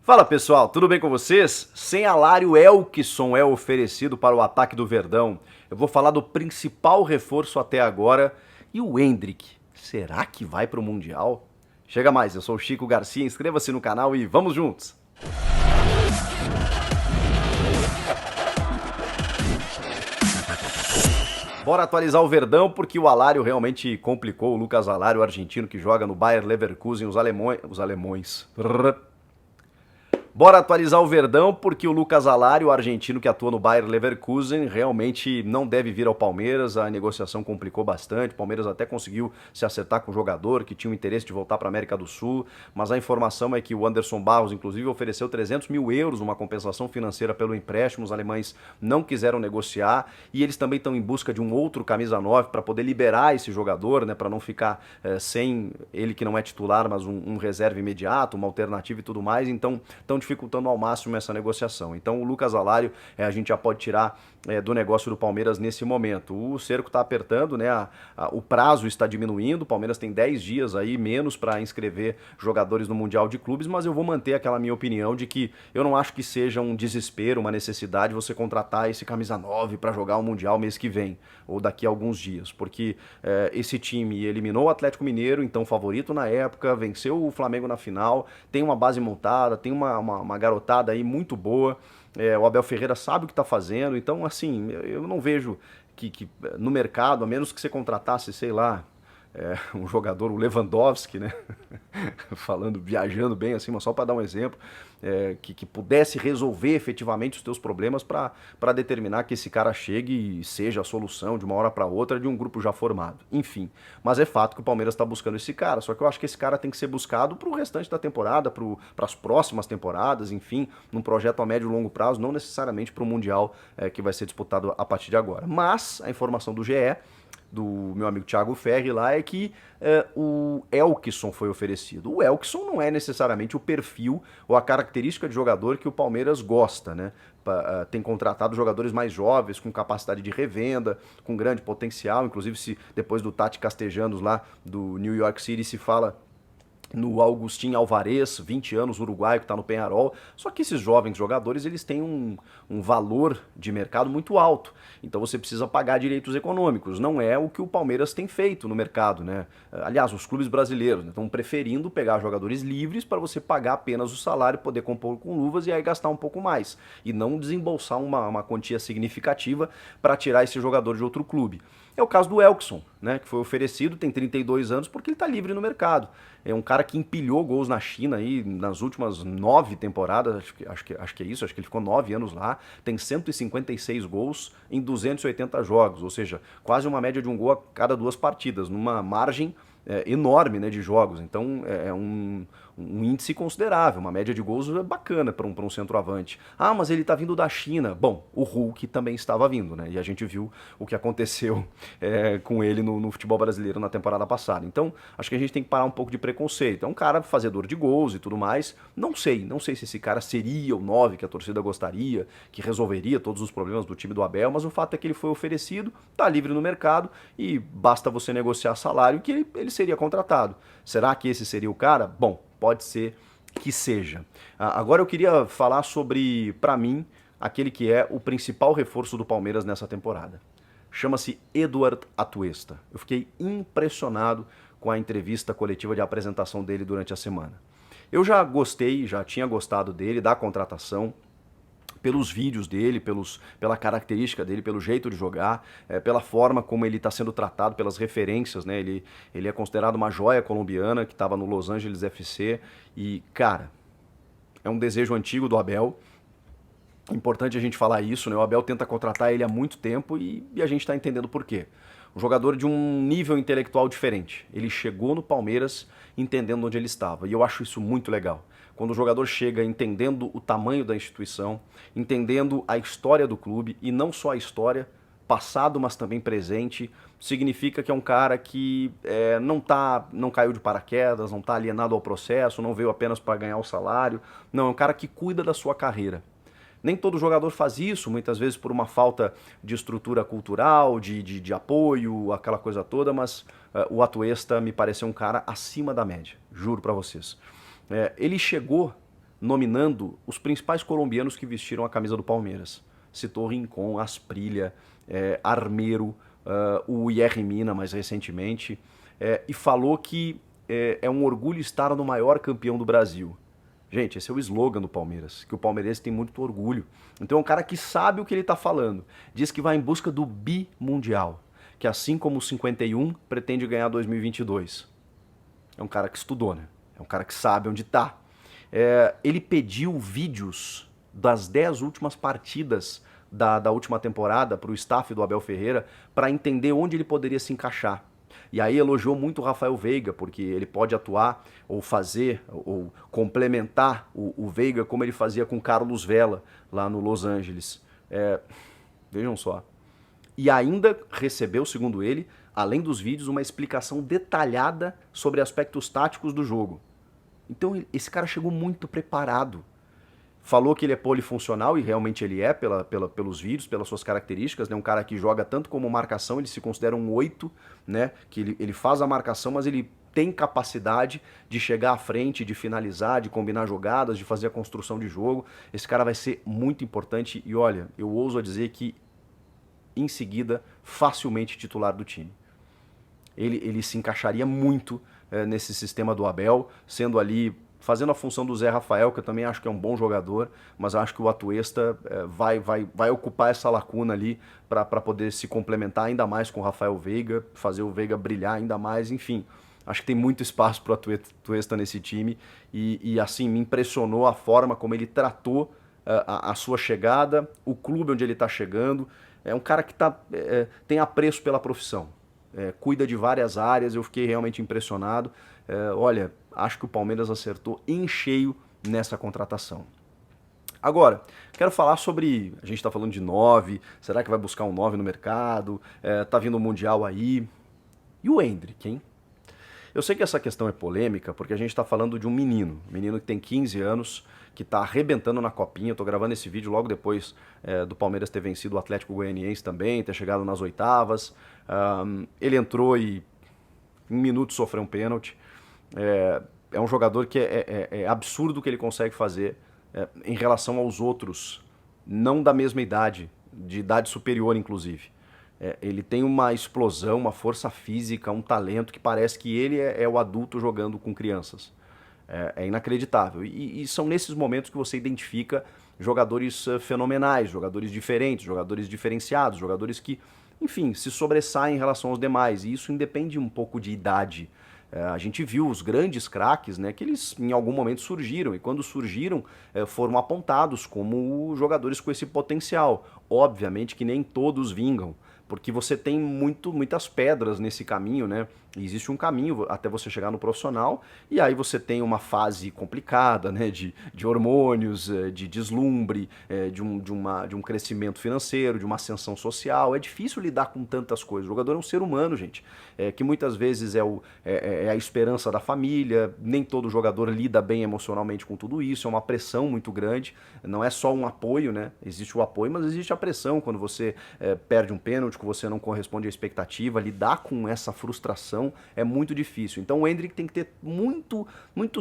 Fala pessoal, tudo bem com vocês? Sem Alário Elkeson é oferecido para o ataque do Verdão. Eu vou falar do principal reforço até agora e o Endrick. Será que vai para o Mundial? Chega mais, eu sou o Chico Garcia, inscreva-se no canal e vamos juntos! Bora atualizar o Verdão porque o Alário realmente complicou o Lucas Alário, o argentino que joga no Bayer Leverkusen, os alemães. Bora atualizar o Verdão, porque o Lucas Alário, o argentino que atua no Bayer Leverkusen, realmente não deve vir ao Palmeiras. A negociação complicou bastante. O Palmeiras até conseguiu se acertar com o jogador, que tinha o interesse de voltar para a América do Sul. Mas a informação é que o Anderson Barros, inclusive, ofereceu 300 mil euros, uma compensação financeira pelo empréstimo. Os alemães não quiseram negociar. E eles também estão em busca de um outro camisa 9 para poder liberar esse jogador, né, para não ficar sem ele que não é titular, mas um reserva imediato, uma alternativa e tudo mais. Então, estão dificultando ao máximo essa negociação. Então o Lucas Alário a gente já pode tirar do negócio do Palmeiras nesse momento. O cerco está apertando, né? O prazo está diminuindo, o Palmeiras tem 10 dias aí menos para inscrever jogadores no Mundial de Clubes, mas eu vou manter aquela minha opinião de que eu não acho que seja um desespero, uma necessidade você contratar esse camisa 9 para jogar o Mundial mês que vem, ou daqui a alguns dias, porque esse time eliminou o Atlético Mineiro, então favorito na época, venceu o Flamengo na final, tem uma base montada, tem uma garotada aí muito boa, o Abel Ferreira sabe o que está fazendo, então assim, eu não vejo que no mercado, a menos que você contratasse, sei lá, um jogador, o Lewandowski, né? Falando, viajando bem assim, mas só para dar um exemplo, que pudesse resolver efetivamente os teus problemas para determinar que esse cara chegue e seja a solução de uma hora para outra de um grupo já formado. Enfim, mas é fato que o Palmeiras está buscando esse cara, só que eu acho que esse cara tem que ser buscado para o restante da temporada, para as próximas temporadas, enfim, num projeto a médio e longo prazo, não necessariamente para o Mundial que vai ser disputado a partir de agora. Mas a informação do GE, do meu amigo Thiago Ferri lá, é que o Elkeson foi oferecido. O Elkeson não é necessariamente o perfil ou a característica de jogador que o Palmeiras gosta, né? Tem contratado jogadores mais jovens, com capacidade de revenda, com grande potencial, inclusive se depois do Tati Castejanos lá do New York City se fala no Agustín Alvarez, 20 anos, uruguaio, que está no Peñarol. Só que esses jovens jogadores, eles têm um valor de mercado muito alto. Então você precisa pagar direitos econômicos. Não é o que o Palmeiras tem feito no mercado, né? Aliás, os clubes brasileiros, né, estão preferindo pegar jogadores livres para você pagar apenas o salário, poder compor com luvas e aí gastar um pouco mais. E não desembolsar uma quantia significativa para tirar esse jogador de outro clube. É o caso do Elkeson, né, que foi oferecido, tem 32 anos, porque ele está livre no mercado. É um cara que empilhou gols na China aí nas últimas 9 temporadas, acho que é isso, acho que ele ficou 9 anos lá, tem 156 gols em 280 jogos, ou seja, quase uma média de um gol a cada 2 partidas, numa margem enorme, né, de jogos. Então é um índice considerável, uma média de gols bacana para um centroavante. Ah, mas ele está vindo da China. Bom, o Hulk também estava vindo, né? E a gente viu o que aconteceu com ele no futebol brasileiro na temporada passada. Então, acho que a gente tem que parar um pouco de preconceito. É um cara fazedor de gols e tudo mais. Não sei se esse cara seria o 9 que a torcida gostaria, que resolveria todos os problemas do time do Abel, mas o fato é que ele foi oferecido, está livre no mercado e basta você negociar salário que ele seria contratado. Será que esse seria o cara? Bom, pode ser que seja. Agora eu queria falar sobre, para mim, aquele que é o principal reforço do Palmeiras nessa temporada. Chama-se Eduard Atuesta. Eu fiquei impressionado com a entrevista coletiva de apresentação dele durante a semana. Eu já gostei, já tinha gostado dele, da contratação, pelos vídeos dele, pela característica dele, pelo jeito de jogar, pela forma como ele está sendo tratado, pelas referências, né? Ele é considerado uma joia colombiana que estava no Los Angeles FC e, cara, é um desejo antigo do Abel. Importante a gente falar isso, né? O Abel tenta contratar ele há muito tempo e a gente está entendendo por quê. Um jogador de um nível intelectual diferente. Ele chegou no Palmeiras entendendo onde ele estava e eu acho isso muito legal. Quando o jogador chega entendendo o tamanho da instituição, entendendo a história do clube, e não só a história, passado, mas também presente, significa que é um cara que não caiu de paraquedas, não está alienado ao processo, não veio apenas para ganhar o salário, não, é um cara que cuida da sua carreira. Nem todo jogador faz isso, muitas vezes por uma falta de estrutura cultural, de apoio, aquela coisa toda, mas o Atuesta me pareceu um cara acima da média, juro para vocês. Ele chegou nominando os principais colombianos que vestiram a camisa do Palmeiras. Citou Rincon, Asprilla, Armeiro, o Yerry Mina mais recentemente, e falou que é um orgulho estar no maior campeão do Brasil. Gente, esse é o slogan do Palmeiras, que o palmeirense tem muito orgulho. Então é um cara que sabe o que ele está falando. Diz que vai em busca do bimundial, que assim como o 51 pretende ganhar 2022. É um cara que estudou, né? É um cara que sabe onde está. Ele pediu vídeos das 10 últimas partidas da última temporada para o staff do Abel Ferreira para entender onde ele poderia se encaixar. E aí elogiou muito o Rafael Veiga, porque ele pode atuar ou fazer, ou complementar o Veiga como ele fazia com Carlos Vela lá no Los Angeles. Vejam só. E ainda recebeu, segundo ele, além dos vídeos, uma explicação detalhada sobre aspectos táticos do jogo. Então esse cara chegou muito preparado. Falou que ele é polifuncional, e realmente ele é, pelos vídeos, pelas suas características, né? Um cara que joga tanto como marcação, ele se considera um 8, né? Que ele faz a marcação, mas ele tem capacidade de chegar à frente, de finalizar, de combinar jogadas, de fazer a construção de jogo. Esse cara vai ser muito importante e olha, eu ouso a dizer que em seguida, facilmente titular do time. Ele se encaixaria muito nesse sistema do Abel, sendo ali, fazendo a função do Zé Rafael, que eu também acho que é um bom jogador, mas acho que o Atuesta vai ocupar essa lacuna ali para poder se complementar ainda mais com o Rafael Veiga, fazer o Veiga brilhar ainda mais, enfim. Acho que tem muito espaço para o Atuesta nesse time e assim, me impressionou a forma como ele tratou a sua chegada, o clube onde ele está chegando. É um cara que tem apreço pela profissão, cuida de várias áreas, eu fiquei realmente impressionado. Olha, acho que o Palmeiras acertou em cheio nessa contratação. Agora, quero falar sobre, a gente está falando de 9, será que vai buscar um 9 no mercado? Tá vindo o Mundial aí. E o Endrick, hein? Eu sei que essa questão é polêmica, porque a gente está falando de um menino que tem 15 anos, que está arrebentando na copinha. Eu tô gravando esse vídeo logo depois do Palmeiras ter vencido o Atlético Goianiense também, ter chegado nas oitavas. Ele entrou e em um minuto sofreu um pênalti. É um jogador que é absurdo o que ele consegue fazer em relação aos outros, não da mesma idade, de idade superior inclusive. Ele tem uma explosão, uma força física, um talento que parece que ele é o adulto jogando com crianças. É inacreditável. E são nesses momentos que você identifica jogadores fenomenais, jogadores diferentes, jogadores diferenciados, jogadores que, enfim, se sobressaem em relação aos demais. E isso independe um pouco de idade. A gente viu os grandes craques, né, que eles em algum momento surgiram, e quando surgiram foram apontados como jogadores com esse potencial. Obviamente que nem todos vingam, porque você tem muitas pedras nesse caminho, né? E existe um caminho até você chegar no profissional, e aí você tem uma fase complicada, né? De hormônios, de deslumbre, de um crescimento financeiro, de uma ascensão social. É difícil lidar com tantas coisas. O jogador é um ser humano, gente, que muitas vezes é a esperança da família. Nem todo jogador lida bem emocionalmente com tudo isso, é uma pressão muito grande. Não é só um apoio, né? Existe o apoio, mas existe a pressão quando você perde um pênalti, que você não corresponde à expectativa. Lidar com essa frustração é muito difícil. Então o Endrick tem que ter muito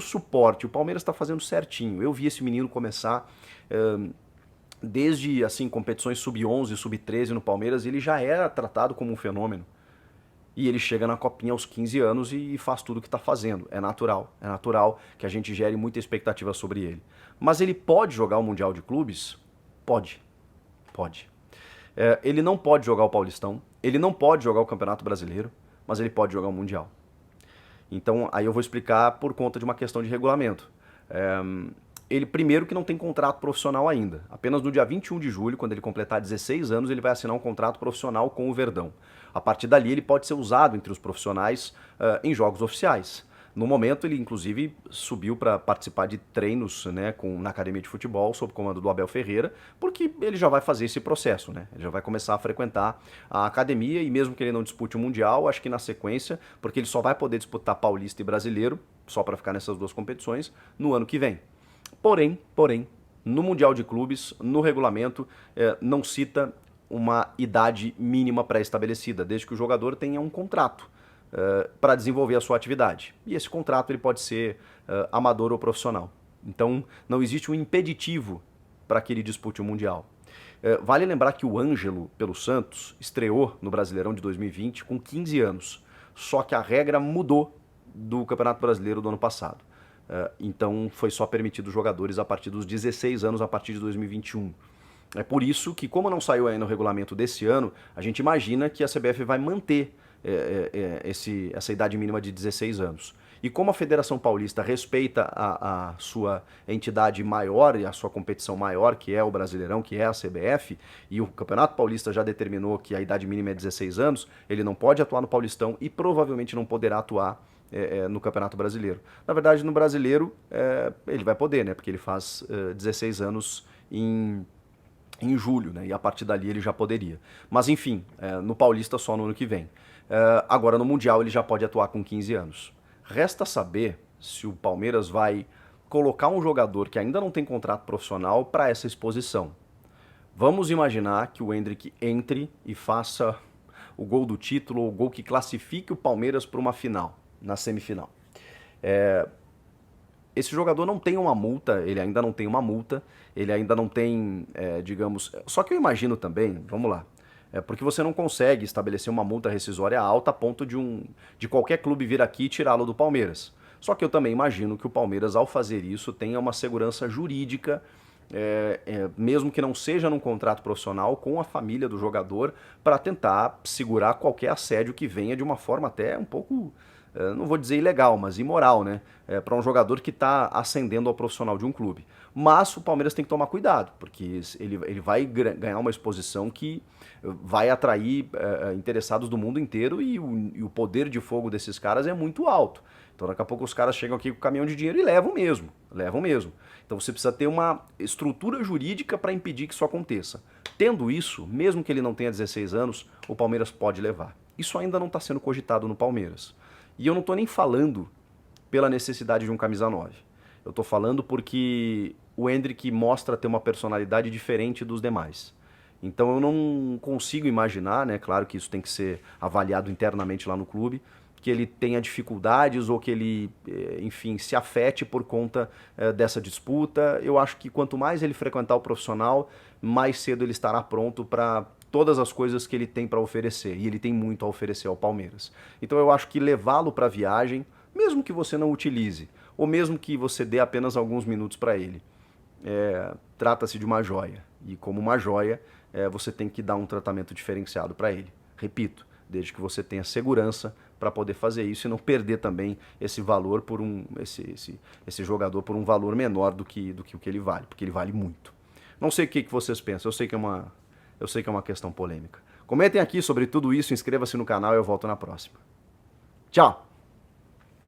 suporte. O Palmeiras está fazendo certinho. Eu vi esse menino começar desde assim competições sub-11, sub-13 no Palmeiras, ele já era tratado como um fenômeno. E ele chega na copinha aos 15 anos e faz tudo o que está fazendo. É natural que a gente gere muita expectativa sobre ele. Mas ele pode jogar o Mundial de Clubes? Pode. Ele não pode jogar o Paulistão, ele não pode jogar o Campeonato Brasileiro, mas ele pode jogar o Mundial. Então, aí eu vou explicar por conta de uma questão de regulamento. Ele, primeiro, que não tem contrato profissional ainda. Apenas no dia 21 de julho, quando ele completar 16 anos, ele vai assinar um contrato profissional com o Verdão. A partir dali, ele pode ser usado entre os profissionais em jogos oficiais. No momento, ele inclusive subiu para participar de treinos, né, na academia de futebol, sob comando do Abel Ferreira, porque ele já vai fazer esse processo, né? Ele já vai começar a frequentar a academia e mesmo que ele não dispute o Mundial, acho que na sequência, porque ele só vai poder disputar Paulista e Brasileiro, só para ficar nessas duas competições, no ano que vem. Porém, no Mundial de Clubes, no regulamento, não cita uma idade mínima pré-estabelecida, desde que o jogador tenha um contrato para desenvolver a sua atividade. E esse contrato ele pode ser amador ou profissional. Então não existe um impeditivo para que ele dispute o Mundial. Vale lembrar que o Ângelo, pelo Santos, estreou no Brasileirão de 2020 com 15 anos. Só que a regra mudou do Campeonato Brasileiro do ano passado. Então foi só permitido jogadores a partir dos 16 anos, a partir de 2021. É por isso que, como não saiu ainda no regulamento desse ano, a gente imagina que a CBF vai manter essa idade mínima de 16 anos. E como a Federação Paulista respeita a sua entidade maior e a sua competição maior, que é o Brasileirão, que é a CBF, e o Campeonato Paulista já determinou que a idade mínima é 16 anos, ele não pode atuar no Paulistão e provavelmente não poderá atuar no Campeonato Brasileiro. Na verdade, no Brasileiro, ele vai poder, né? Porque ele faz 16 anos em julho, né? E a partir dali ele já poderia. Mas enfim, no Paulista só no ano que vem. Agora no Mundial ele já pode atuar com 15 anos. Resta saber se o Palmeiras vai colocar um jogador que ainda não tem contrato profissional para essa exposição. Vamos imaginar que o Endrick entre e faça o gol do título, ou o gol que classifique o Palmeiras para uma final, na semifinal. Esse jogador não tem uma multa, ele ainda não tem uma multa, ele ainda não tem, digamos... Só que eu imagino também, vamos lá, porque você não consegue estabelecer uma multa rescisória alta a ponto de qualquer clube vir aqui e tirá-lo do Palmeiras. Só que eu também imagino que o Palmeiras, ao fazer isso, tenha uma segurança jurídica, mesmo que não seja num contrato profissional, com a família do jogador, para tentar segurar qualquer assédio que venha de uma forma até um pouco... não vou dizer ilegal, mas imoral, né? Para um jogador que está ascendendo ao profissional de um clube. Mas o Palmeiras tem que tomar cuidado, porque ele vai ganhar uma exposição que vai atrair interessados do mundo inteiro e o poder de fogo desses caras é muito alto. Então daqui a pouco os caras chegam aqui com o caminhão de dinheiro e levam mesmo, levam mesmo. Então você precisa ter uma estrutura jurídica para impedir que isso aconteça. Tendo isso, mesmo que ele não tenha 16 anos, o Palmeiras pode levar. Isso ainda não está sendo cogitado no Palmeiras. E eu não estou nem falando pela necessidade de um camisa 9. Eu estou falando porque o Endrick mostra ter uma personalidade diferente dos demais. Então eu não consigo imaginar, né, claro que isso tem que ser avaliado internamente lá no clube, que ele tenha dificuldades ou que ele, enfim, se afete por conta dessa disputa. Eu acho que quanto mais ele frequentar o profissional, mais cedo ele estará pronto para todas as coisas que ele tem para oferecer, e ele tem muito a oferecer ao Palmeiras. Então eu acho que levá-lo para a viagem, mesmo que você não utilize, ou mesmo que você dê apenas alguns minutos para ele, trata-se de uma joia. E como uma joia, você tem que dar um tratamento diferenciado para ele. Repito, desde que você tenha segurança para poder fazer isso e não perder também esse valor por esse jogador por um valor menor do que o que ele vale, porque ele vale muito. Não sei o que vocês pensam, eu sei que é uma questão polêmica. Comentem aqui sobre tudo isso, inscreva-se no canal e eu volto na próxima. Tchau!